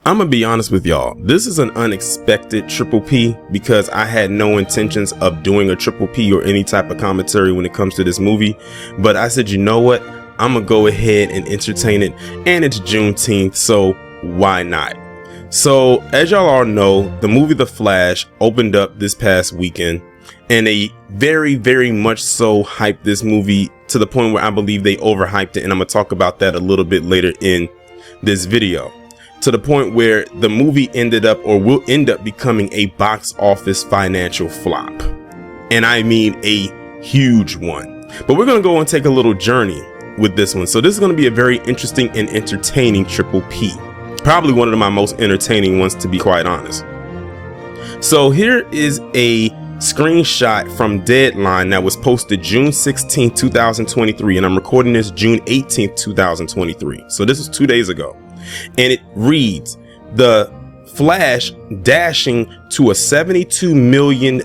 I'm gonna be honest with y'all. This is an unexpected triple P because I had no intentions of doing a triple P or any type of commentary when it comes to this movie. But I said, you know what? I'm gonna go ahead and entertain it. And it's Juneteenth, so why not? So as y'all all know, the movie The Flash opened up this past weekend, and they very, very much so hyped this movie to the point where I believe they overhyped it. And I'm gonna talk about that a little bit later in this video. To the point where the movie ended up or will end up becoming a box office financial flop. And I mean a huge one. But we're going to go and take a little journey with this one. So this is going to be a very interesting and entertaining triple P. Probably one of my most entertaining ones, to be quite honest. So here is a screenshot from Deadline that was posted June 16, 2023. And I'm recording this June 18, 2023. So this is 2 days ago. And it reads, The Flash dashing to a $72 million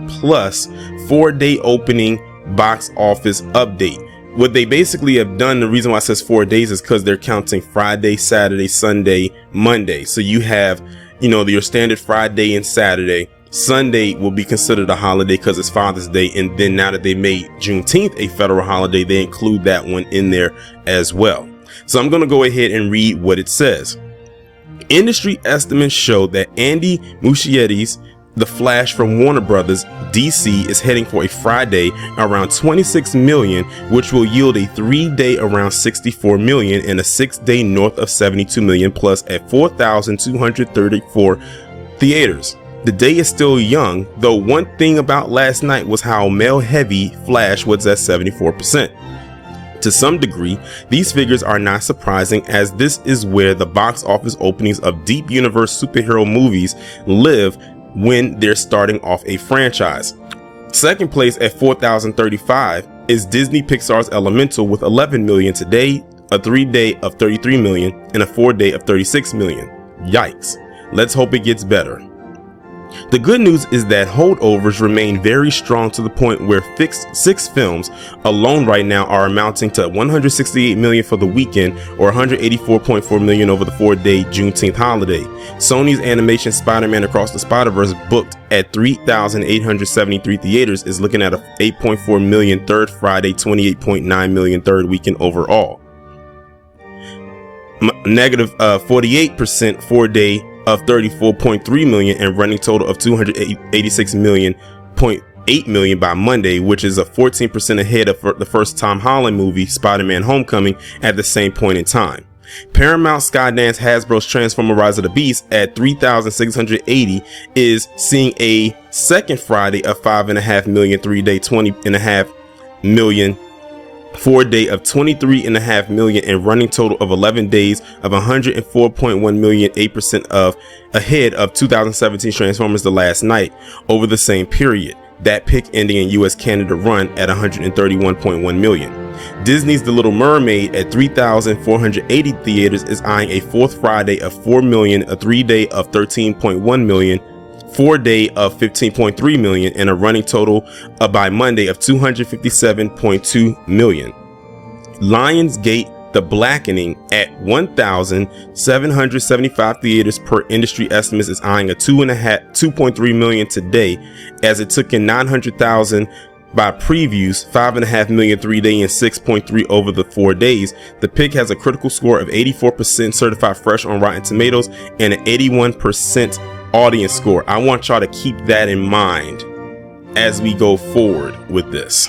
plus 4-day opening box office update. What they basically have done, the reason why it says 4 days is because they're counting Friday, Saturday, Sunday, Monday. So you have, your standard Friday and Saturday. Sunday will be considered a holiday because it's Father's Day. And then now that they made Juneteenth a federal holiday, they include that one in there as well. So I'm going to go ahead and read what it says. Industry estimates show that Andy Muschietti's The Flash from Warner Brothers DC is heading for a Friday around 26 million, which will yield a 3-day around 64 million and a 6-day north of 72 million plus at 4,234 theaters. The day is still young, though one thing about last night was how male heavy Flash was at 74%. To some degree, these figures are not surprising, as this is where the box office openings of deep universe superhero movies live when they're starting off a franchise. Second place at 4,035 is Disney Pixar's Elemental with 11 million today, a 3-day of 33 million, and a 4-day of 36 million. Yikes. Let's hope it gets better. The good news is that holdovers remain very strong to the point where 6 films alone right now are amounting to 168 million for the weekend, or 184.4 million over the 4-day Juneteenth holiday. Sony's animation Spider-Man Across the Spider-Verse, booked at 3,873 theaters, is looking at a 8.4 million third Friday, 28.9 million third weekend overall. Negative 48% 4-day of 34.3 million and running total of 286.8 million by Monday, which is a 14% ahead of the first Tom Holland movie, Spider-Man Homecoming, at the same point in time. Paramount Skydance Hasbro's Transformers Rise of the Beast at 3,680 is seeing a second Friday of 5.5 million, 3-day 20.5 million, 4-day of 23.5 million and running total of 11 days of 104.1 million, 8% of ahead of 2017 Transformers The Last Night over the same period. That pick ending in US Canada run at 131.1 million. Disney's The Little Mermaid at 3,480 theaters is eyeing a fourth Friday of 4 million, a 3-day of 13.1 million, 4-day of 15.3 million, and a running total by Monday of 257.2 million. Lionsgate The Blackening at 1,775 theaters per industry estimates is eyeing a 2.3 million today, as it took in 900,000 by previews, 5.5 million 3-day and 6.3 over the 4 days. The pick has a critical score of 84% certified fresh on Rotten Tomatoes and an 81% audience score. I want y'all to keep that in mind as we go forward with this.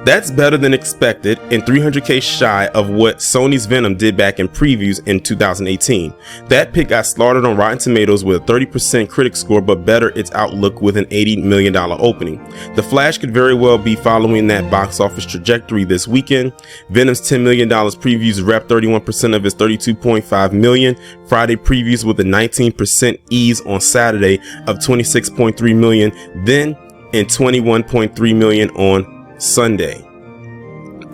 That's better than expected and 300k shy of what Sony's Venom did back in previews in 2018. That pick got slaughtered on Rotten Tomatoes with a 30% critic score, but better its outlook with an $80 million opening. The Flash could very well be following that box office trajectory this weekend. Venom's $10 million previews rep 31% of its 32.5 million. Friday previews with a 19% ease on Saturday of 26.3 million, then and 21.3 million on Sunday.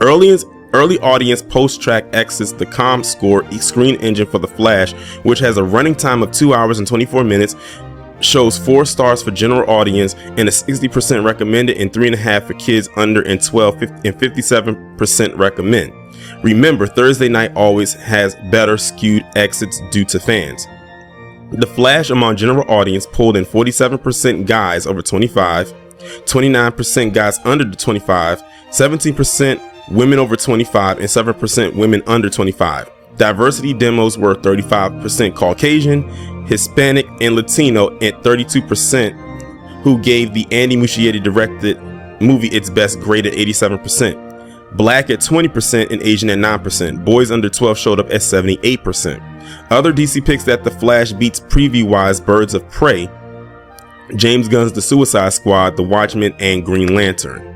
Early audience post-track exits the ComScore screen engine for The Flash, which has a running time of 2 hours and 24 minutes, shows 4 stars for general audience and a 60% recommended and 3.5 for kids under and 12 and 57% recommend. Remember, Thursday night always has better skewed exits due to fans. The Flash among general audience pulled in 47% guys over 25, 29% guys under 25, 17% women over 25, and 7% women under 25. Diversity demos were 35% Caucasian, Hispanic, and Latino, and 32% who gave the Andy Muschietti directed movie its best grade at 87%. Black at 20% and Asian at 9%. Boys under 12 showed up at 78%. Other DC picks that The Flash beats preview-wise: Birds of Prey, James Gunn's The Suicide Squad, The Watchmen, and Green Lantern.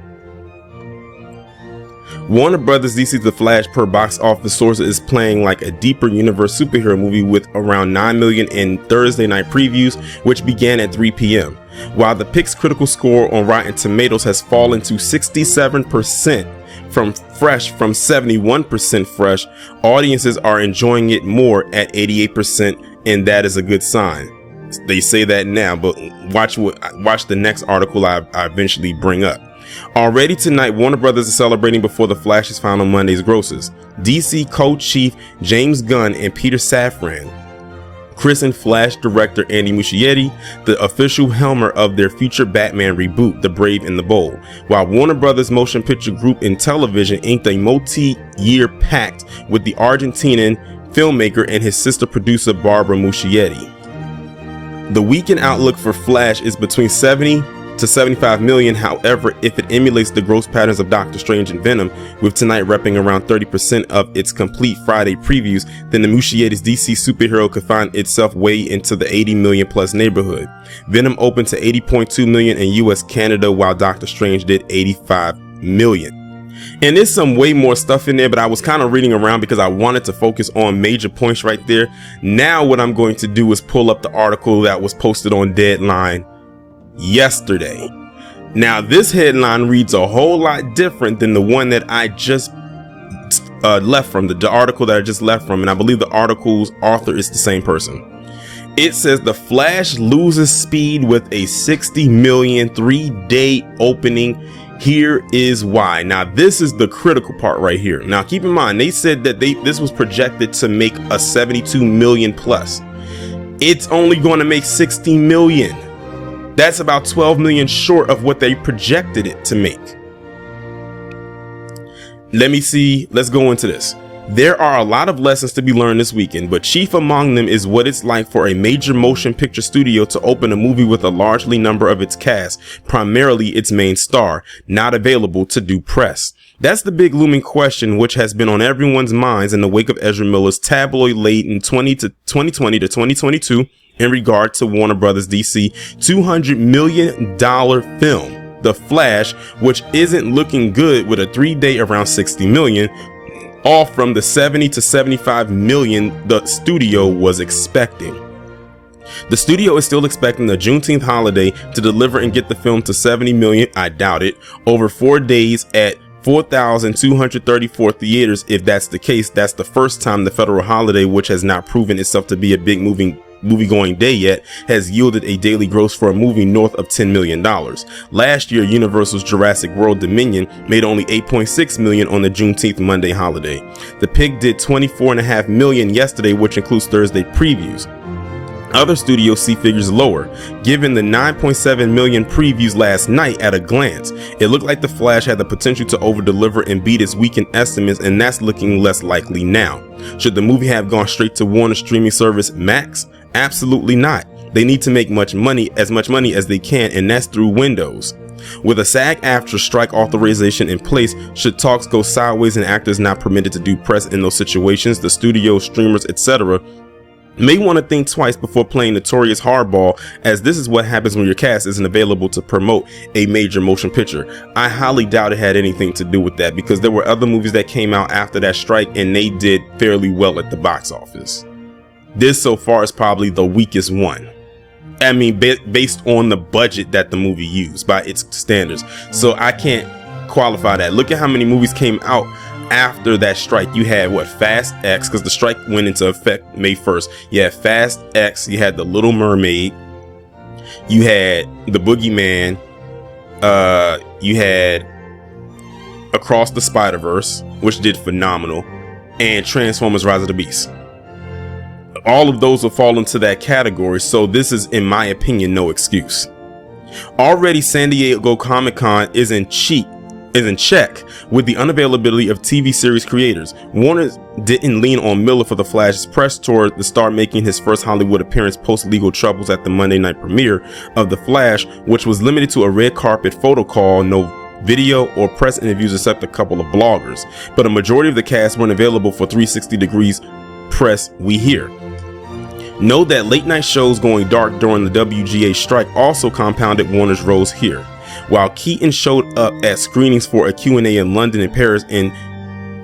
Warner Brothers DC's The Flash per box office sources is playing like a deeper universe superhero movie with around 9 million in Thursday night previews, which began at 3 p.m. While the pick's critical score on Rotten Tomatoes has fallen to 67% from 71% fresh, audiences are enjoying it more at 88%, and that is a good sign. They say that now, but watch the next article I eventually bring up. Already tonight, Warner Brothers is celebrating before The Flash's final Monday's grosses. DC co-chief James Gunn and Peter Safran christened Flash director Andy Muschietti the official helmer of their future Batman reboot, The Brave and the Bold, while Warner Brothers Motion Picture Group and Television inked a multi-year pact with the Argentinian filmmaker and his sister producer Barbara Muschietti. The weekend outlook for Flash is between 70 to 75 million. However, if it emulates the gross patterns of Doctor Strange and Venom, with tonight repping around 30% of its complete Friday previews, then the Muschietti's DC superhero could find itself way into the 80 million plus neighborhood. Venom opened to 80.2 million in US Canada, while Doctor Strange did 85 million. And there's some way more stuff in there, but I was kind of reading around because I wanted to focus on major points right there. Now what I'm going to do is pull up the article that was posted on Deadline yesterday. Now this headline reads a whole lot different than the one that I just left from, the article that I just left from, and I believe the article's author is the same person. It says The Flash loses speed with a 60 million 3-day opening. Here is why. Now this is the critical part right here. Now keep in mind, they said that this was projected to make a 72 million plus. It's only going to make 60 million. That's about 12 million short of what they projected it to make. Let's go into this. There are a lot of lessons to be learned this weekend, but chief among them is what it's like for a major motion picture studio to open a movie with a largely number of its cast, primarily its main star, not available to do press. That's the big looming question which has been on everyone's minds in the wake of Ezra Miller's tabloid-laden 2020 to 2022 in regard to Warner Brothers DC $200 million film, The Flash, which isn't looking good with a 3-day around 60 million, off from the 70 to 75 million the studio was expecting. The studio is still expecting the Juneteenth holiday to deliver and get the film to 70 million, I doubt it, over 4 days at 4,234 theaters. If that's the case, that's the first time the federal holiday, which has not proven itself to be a big movie-going day yet, has yielded a daily gross for a movie north of $10 million. Last year, Universal's Jurassic World Dominion made only 8.6 million on the Juneteenth Monday holiday. The Pig did 24.5 million yesterday, which includes Thursday previews. Other studios see figures lower. Given the 9.7 million previews last night at a glance, it looked like The Flash had the potential to over-deliver and beat its weekend estimates, and that's looking less likely now. Should the movie have gone straight to Warner's streaming service Max? Absolutely not. They need to make as much money as they can, and that's through Windows. With a SAG-AFTRA strike authorization in place, should talks go sideways and actors not permitted to do press in those situations, the studio, streamers, etc. may want to think twice before playing notorious hardball, as this is what happens when your cast isn't available to promote a major motion picture. I highly doubt it had anything to do with that, because there were other movies that came out after that strike and they did fairly well at the box office. This so far is probably the weakest one. I mean, based on the budget that the movie used by its standards. So I can't qualify that. Look at how many movies came out after that strike. You had Fast X, because the strike went into effect May 1st. You had Fast X, you had The Little Mermaid, you had The Boogeyman, you had Across the Spider-Verse, which did phenomenal, and Transformers Rise of the Beast. all of those will fall into that category. So this is, in my opinion, no excuse. Already San Diego Comic-Con is in check with the unavailability of TV series creators. Warner didn't lean on Miller for the Flash's press tour, the star making his first Hollywood appearance post legal troubles at the Monday night premiere of The Flash, which was limited to a red carpet photo call, no video or press interviews except a couple of bloggers. But a majority of the cast weren't available for 360 degrees press, we hear. Know that late night shows going dark during the WGA strike also compounded Warner's roles here. While Keaton showed up at screenings for a Q&A in London and Paris and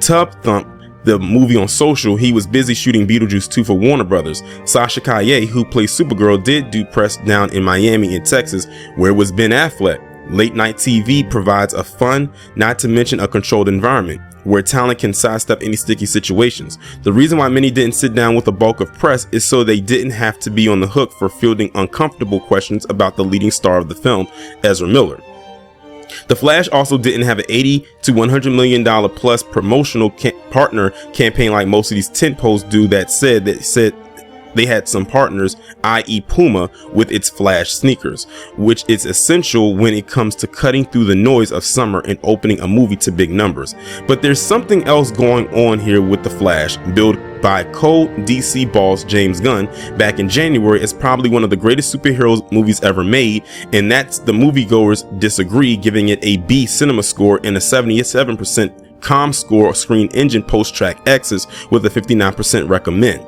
Tub Thump, the movie on social, he was busy shooting Beetlejuice 2 for Warner Brothers. Sasha Calle, who plays Supergirl, did do press down in Miami and Texas, where it was Ben Affleck. Late night TV provides a fun, not to mention a controlled environment, where talent can sidestep any sticky situations. The reason why many didn't sit down with the bulk of press is so they didn't have to be on the hook for fielding uncomfortable questions about the leading star of the film, Ezra Miller. The Flash also didn't have an $80 to $100 million plus promotional partner campaign like most of these tentpoles do that said they had some partners, i.e. Puma, with its Flash sneakers, which is essential when it comes to cutting through the noise of summer and opening a movie to big numbers. But there's something else going on here with The Flash, billed by co-DC boss James Gunn back in January as probably one of the greatest superhero movies ever made, and that's the moviegoers disagree, giving it a B cinema score and a 77% ComScore Screen Engine post-track X's with a 59% recommend.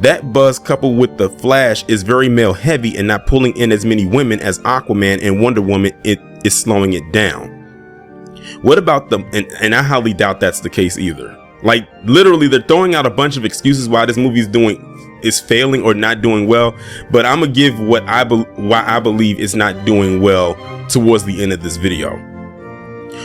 That buzz coupled with The Flash is very male heavy and not pulling in as many women as Aquaman and Wonder Woman, it is slowing it down. What about and I highly doubt that's the case either. Like literally they're throwing out a bunch of excuses why this movie is failing or not doing well, but I'm gonna give why I believe it's not doing well towards the end of this video.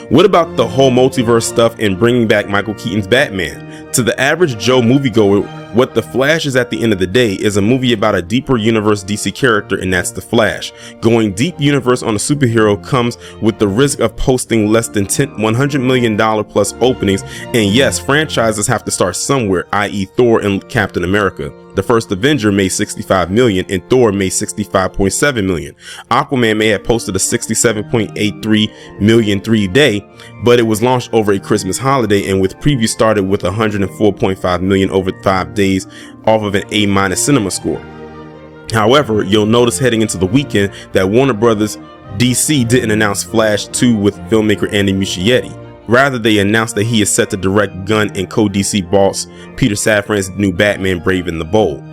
What about the whole multiverse stuff and bringing back Michael Keaton's Batman? To the average Joe moviegoer, what The Flash is at the end of the day is a movie about a deeper universe DC character, and that's The Flash. Going deep universe on a superhero comes with the risk of posting less than $100 million plus openings, and yes, franchises have to start somewhere, i.e. Thor and Captain America. The first Avenger made $65 million and Thor made $65.7 million. Aquaman may have posted a $67.83 million 3-day, but it was launched over a Christmas holiday and with previews started with $104.5 million over 5 days off of an A- cinema score. However, you'll notice heading into the weekend that Warner Brothers DC didn't announce Flash 2 with filmmaker Andy Muschietti. Rather, they announced that he is set to direct Gunn and co-DC boss Peter Safran's new Batman Brave and the Bold.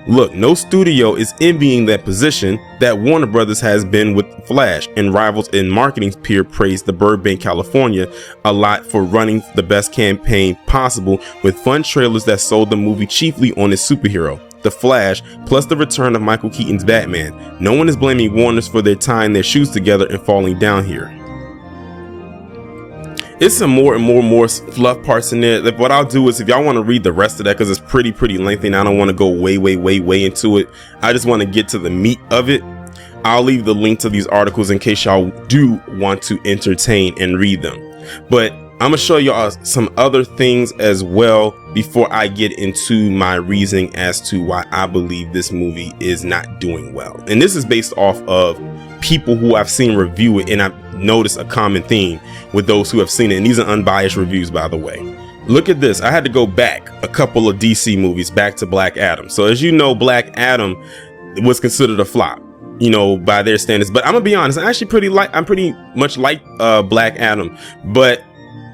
Look, no studio is envying that position that Warner Brothers has been with Flash, and rivals and marketing peer praised the Burbank, California a lot for running the best campaign possible with fun trailers that sold the movie chiefly on its superhero, The Flash, plus the return of Michael Keaton's Batman. No one is blaming Warner's for their tying their shoes together and falling down here. It's some more and more fluff parts in there. What I'll do is, if y'all want to read the rest of that, because it's pretty lengthy and I don't want to go way into it, I just want to get to the meat of it. I'll leave the link to these articles in case y'all do want to entertain and read them. But I'm gonna show y'all some other things as well before I get into my reasoning as to why I believe this movie is not doing well. And this is based off of people who I've seen review it, and I've noticed a common theme with those who have seen it, and these are unbiased reviews, by the way. Look at this. I had to go back a couple of DC movies, back to Black Adam. So as you know, Black Adam was considered a flop, you know, by their standards. But I'm gonna be honest, I'm pretty much like Black Adam, but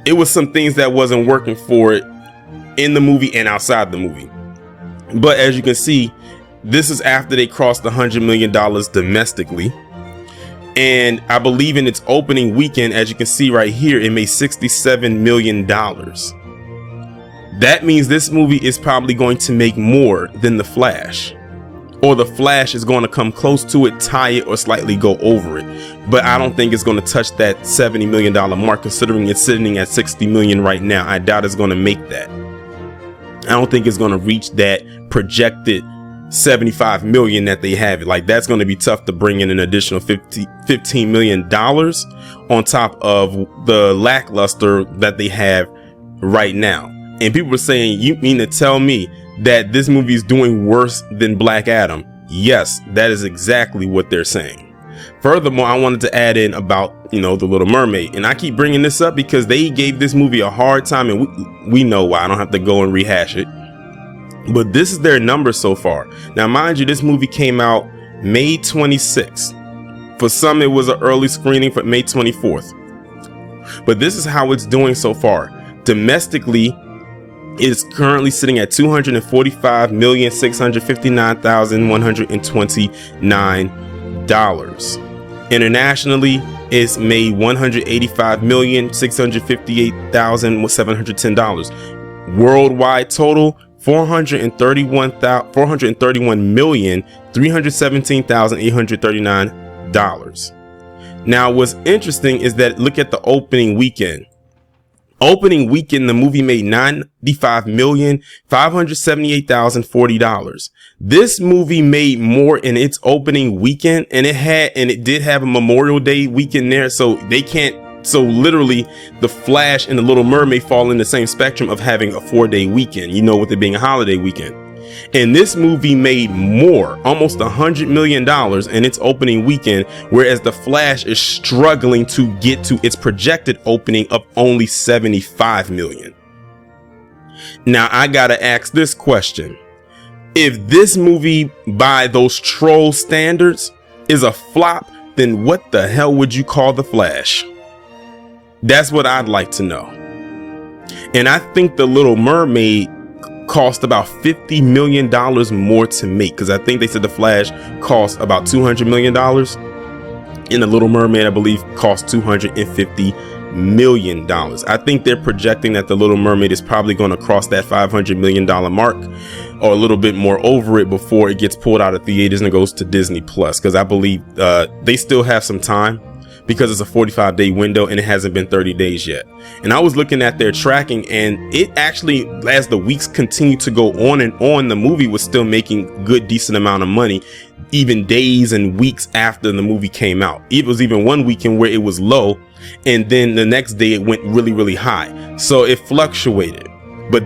it was some things that wasn't working for it in the movie and outside the movie. But as you can see, this is after they crossed the $100 million domestically. And I believe in its opening weekend, as you can see right here, it made $67 million. That means this movie is probably going to make more than The Flash. Or The Flash is going to come close to it, tie it, or slightly go over it. But I don't think it's going to touch that $70 million mark, considering it's sitting at $60 million right now. I doubt it's going to make that. I don't think it's going to reach that projected $75 million that they have. Like, that's going to be tough to bring in an additional $15 million on top of the lackluster that they have right now. And people were saying, you mean to tell me that this movie is doing worse than Black Adam. Yes, that is exactly what they're saying. Furthermore, I wanted to add in about, The Little Mermaid. And I keep bringing this up because they gave this movie a hard time, and we know why. I don't have to go and rehash it. But this is their number so far. Now, mind you, this movie came out May 26th. For some, it was an early screening for May 24th. But this is how it's doing so far. Domestically, it's currently sitting at $245,659,129. Internationally, it's made $185,658,710. Worldwide total, $431,317,839. Now, what's interesting is that look at the opening weekend. Opening weekend, the movie made $95,578,040. This movie made more in its opening weekend, and it did have a Memorial Day weekend there, so literally The Flash and The Little Mermaid fall in the same spectrum of having a 4-day weekend, with it being a holiday weekend. And this movie made more, almost $100 million in its opening weekend, whereas The Flash is struggling to get to its projected opening of only $75 million. Now, I gotta ask this question. If this movie, by those troll standards, is a flop, then what the hell would you call The Flash? That's what I'd like to know. And I think The Little Mermaid cost about $50 million more to make, because I think they said The Flash cost about $200 million, and The Little Mermaid, I believe, cost $250 million. I think they're projecting that The Little Mermaid is probably going to cross that $500 million mark, or a little bit more over it, before it gets pulled out of theaters and goes to Disney Plus, because I believe they still have some time, because it's a 45-day window and it hasn't been 30 days yet. And I was looking at their tracking, and it actually, as the weeks continued to go on and on, the movie was still making good, decent amount of money, even days and weeks after the movie came out. It was even one weekend where it was low, and then the next day it went really, really high. So it fluctuated. But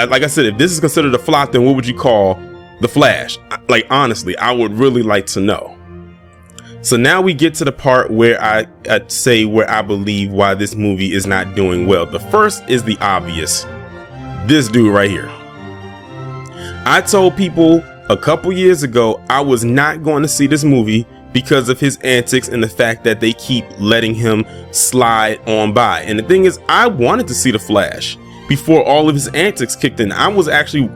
like I said, if this is considered a flop, then what would you call The Flash? Like, honestly, I would really like to know. So now we get to the part where I'd say where I believe why this movie is not doing well. The first is the obvious. This dude right here. I told people a couple years ago I was not going to see this movie because of his antics and the fact that they keep letting him slide on by. And the thing is, I wanted to see The Flash before all of his antics kicked in. I actually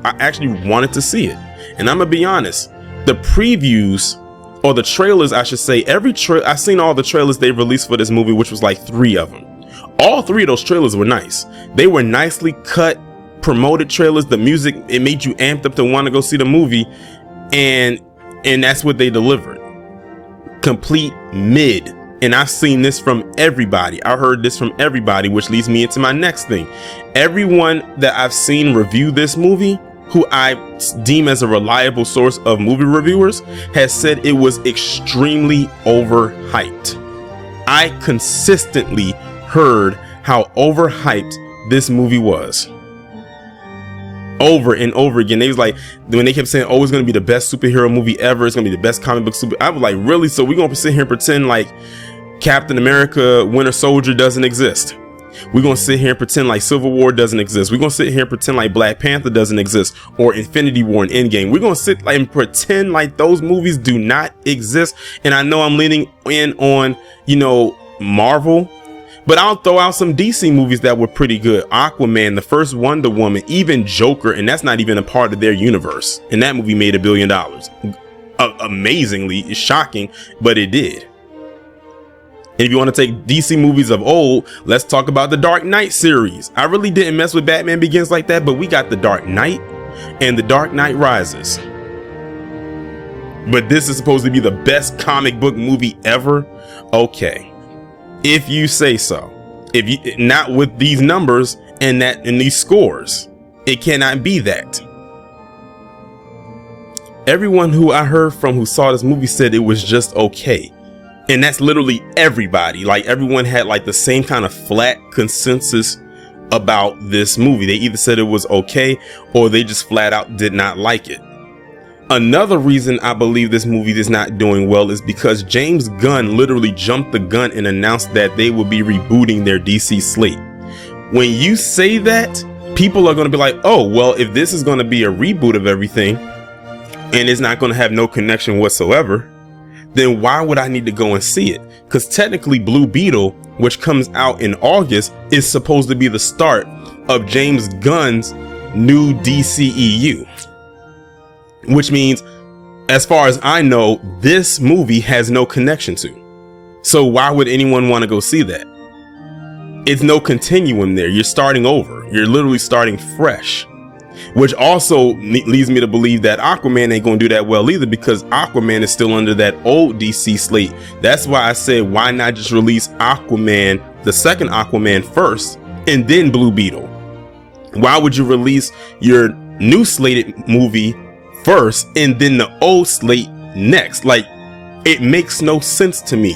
wanted to see it. And I'm gonna be honest, the previews, or the trailers, I should say, I've seen all the trailers they released for this movie, which was like 3 of them. All 3 of those trailers were nice. They were nicely cut, promoted trailers. The music, it made you amped up to want to go see the movie, and that's what they delivered. Complete mid. And I've seen this from everybody. I heard this from everybody, which leads me into my next thing. Everyone that I've seen review this movie, who I deem as a reliable source of movie reviewers, has said it was extremely overhyped. I consistently heard how overhyped this movie was. Over and over again. They was like, when they kept saying, oh, it's going to be the best superhero movie ever, it's going to be the best comic book I was like, really? So we're going to sit here and pretend like Captain America Winter Soldier doesn't exist? We're going to sit here and pretend like Civil War doesn't exist? We're going to sit here and pretend like Black Panther doesn't exist, or Infinity War and Endgame? We're going to sit and pretend like those movies do not exist? And I know I'm leaning in on, Marvel, but I'll throw out some DC movies that were pretty good. Aquaman, the first Wonder Woman, even Joker, and that's not even a part of their universe. And that movie made $1 billion. Amazingly, it's shocking, but it did. And if you want to take DC movies of old, let's talk about the Dark Knight series. I really didn't mess with Batman Begins like that, but we got the Dark Knight and the Dark Knight Rises. But this is supposed to be the best comic book movie ever? Okay, if you say so. If you not with these numbers and these scores, it cannot be that. Everyone who I heard from who saw this movie said it was just okay. And that's literally everybody. Like, everyone had like the same kind of flat consensus about this movie. They either said it was okay or they just flat out did not like it. Another reason I believe this movie is not doing well is because James Gunn literally jumped the gun and announced that they will be rebooting their DC slate. When you say that, people are going to be like, oh, well, if this is going to be a reboot of everything and it's not going to have no connection whatsoever, then why would I need to go and see it? Because technically Blue Beetle, which comes out in August, is supposed to be the start of James Gunn's new DCEU. Which means, as far as I know, this movie has no connection to. So why would anyone want to go see that? It's no continuum there. You're starting over. You're literally starting fresh. Which also leads me to believe that Aquaman ain't going to do that well either, because Aquaman is still under that old DC slate. That's why I said, why not just release Aquaman, the second Aquaman first, and then Blue Beetle? Why would you release your new slated movie first and then the old slate next? Like, it makes no sense to me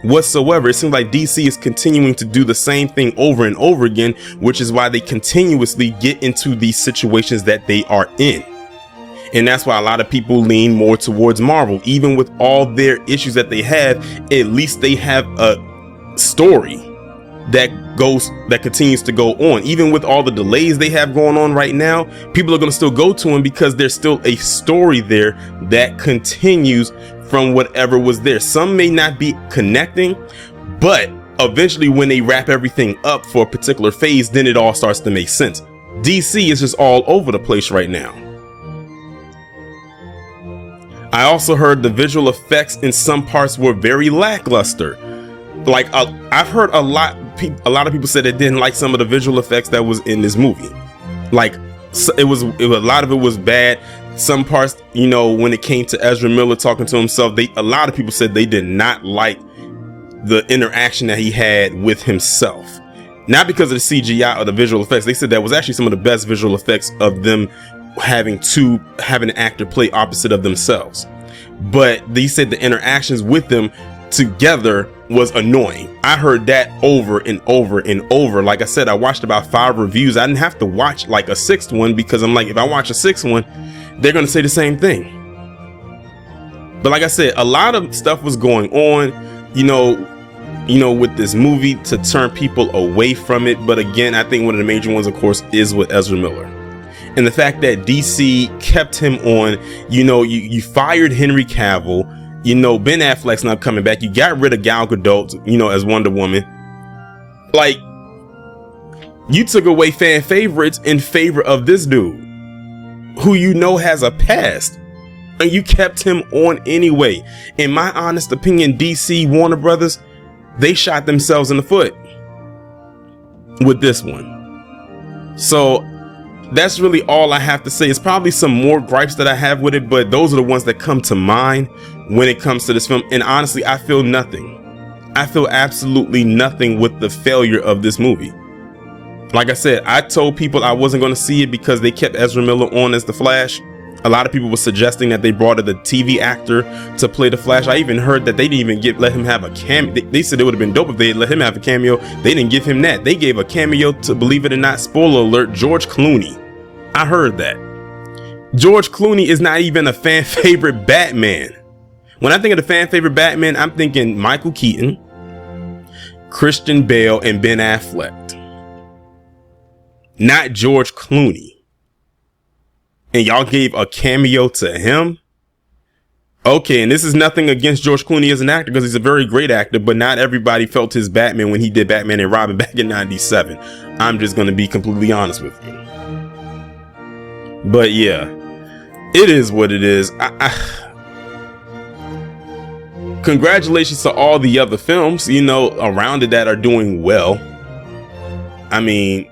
whatsoever. It seems like DC is continuing to do the same thing over and over again, which is why they continuously get into these situations that they are in. And that's why a lot of people lean more towards Marvel. Even with all their issues that they have, at least they have a story that continues to go on. Even with all the delays they have going on right now, people are going to still go to them because there's still a story there that continues from whatever was there. Some may not be connecting, but eventually when they wrap everything up for a particular phase, then it all starts to make sense. DC is just all over the place right now. I also heard the visual effects in some parts were very lackluster. Like, I've heard a lot of people said they didn't like some of the visual effects that was in this movie. Like, a lot of it was bad. Some parts, you know, when it came to Ezra Miller talking to himself, a lot of people said they did not like the interaction that he had with himself. Not because of the CGI or the visual effects. They said that was actually some of the best visual effects of them having an actor play opposite of themselves. But they said the interactions with them together was annoying. I heard that over and over and over. Like I said, I watched about 5 reviews. I didn't have to watch like a 6th one, because I'm like, if I watch a 6th one, they're going to say the same thing. But like I said, a lot of stuff was going on, you know, with this movie to turn people away from it. But again, I think one of the major ones, of course, is with Ezra Miller. And the fact that DC kept him on, you know, you fired Henry Cavill, you know, Ben Affleck's not coming back. You got rid of Gal Gadot, you know, as Wonder Woman. Like, you took away fan favorites in favor of this dude, who you know has a past, and you kept him on anyway. In my honest opinion, DC, Warner Brothers, they shot themselves in the foot with this one. So that's really all I have to say. It's probably some more gripes that I have with it, but those are the ones that come to mind when it comes to this film. And honestly, I feel nothing. I feel absolutely nothing with the failure of this movie. Like I said, I told people I wasn't going to see it because they kept Ezra Miller on as the Flash. A lot of people were suggesting that they brought in the TV actor to play the Flash. I even heard that they didn't even let him have a cameo. They said it would have been dope if they let him have a cameo. They didn't give him that. They gave a cameo to, believe it or not, spoiler alert, George Clooney. I heard that. George Clooney is not even a fan favorite Batman. When I think of the fan favorite Batman, I'm thinking Michael Keaton, Christian Bale, and Ben Affleck. Not George Clooney. And y'all gave a cameo to him? Okay, and this is nothing against George Clooney as an actor, because he's a very great actor, but not everybody felt his Batman when he did Batman and Robin back in '97. I'm just going to be completely honest with you. But yeah, it is what it is. Congratulations to all the other films, you know, around it that are doing well. I mean,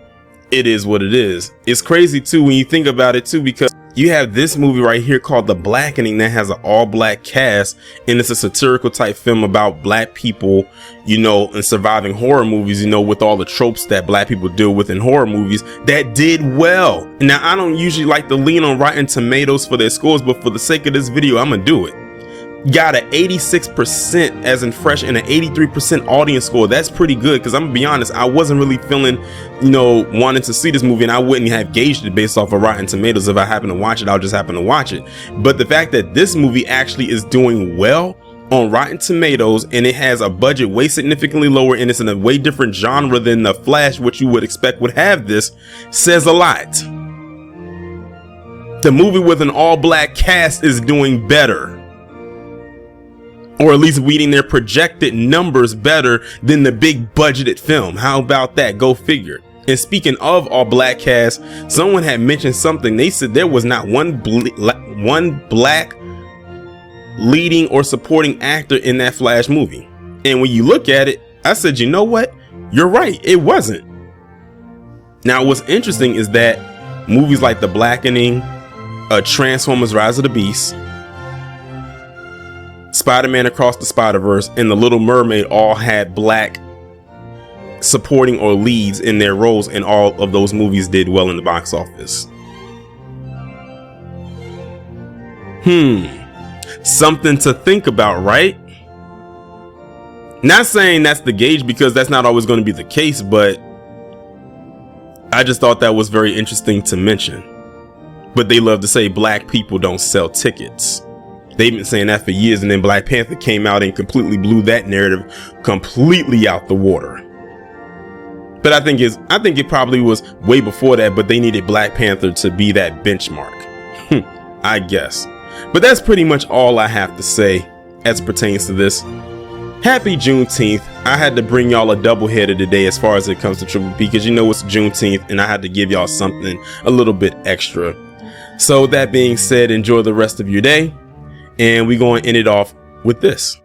it is what it is. It's crazy too when you think about it too, because you have this movie right here called The Blackening that has an all-black cast, and it's a satirical type film about black people, you know, and surviving horror movies, you know, with all the tropes that black people deal with in horror movies, that did well. Now, I don't usually like to lean on Rotten Tomatoes for their scores, but for the sake of this video, I'm gonna do it. got an 86% as in fresh and an 83% audience score. That's pretty good, because I'm gonna be honest, I wasn't really feeling, wanting to see this movie, and I wouldn't have gauged it based off of Rotten Tomatoes. If I happen to watch it, I'll just happen to watch it. But the fact that this movie actually is doing well on Rotten Tomatoes, and it has a budget way significantly lower, and it's in a way different genre than The Flash, which you would expect would have this, says a lot. The movie with an all-black cast is doing better, or at least reading their projected numbers better than the big budgeted film. How about that? Go figure. And speaking of all black cast, someone had mentioned something. They said there was not one black leading or supporting actor in that Flash movie. And when you look at it, I said, you know what? You're right. It wasn't. Now, what's interesting is that movies like The Blackening, Transformers Rise of the Beast, Spider-Man Across the Spider-Verse, and The Little Mermaid all had black supporting or leads in their roles, and all of those movies did well in the box office. Something to think about, right? Not saying that's the gauge, because that's not always going to be the case, but I just thought that was very interesting to mention. But they love to say black people don't sell tickets. They've been saying that for years, and then Black Panther came out and completely blew that narrative completely out the water. But I think it probably was way before that, but they needed Black Panther to be that benchmark. I guess. But that's pretty much all I have to say as pertains to this. Happy Juneteenth. I had to bring y'all a doubleheader today as far as it comes to Triple P, because it's Juneteenth, and I had to give y'all something a little bit extra. So that being said, enjoy the rest of your day. And we're going to end it off with this.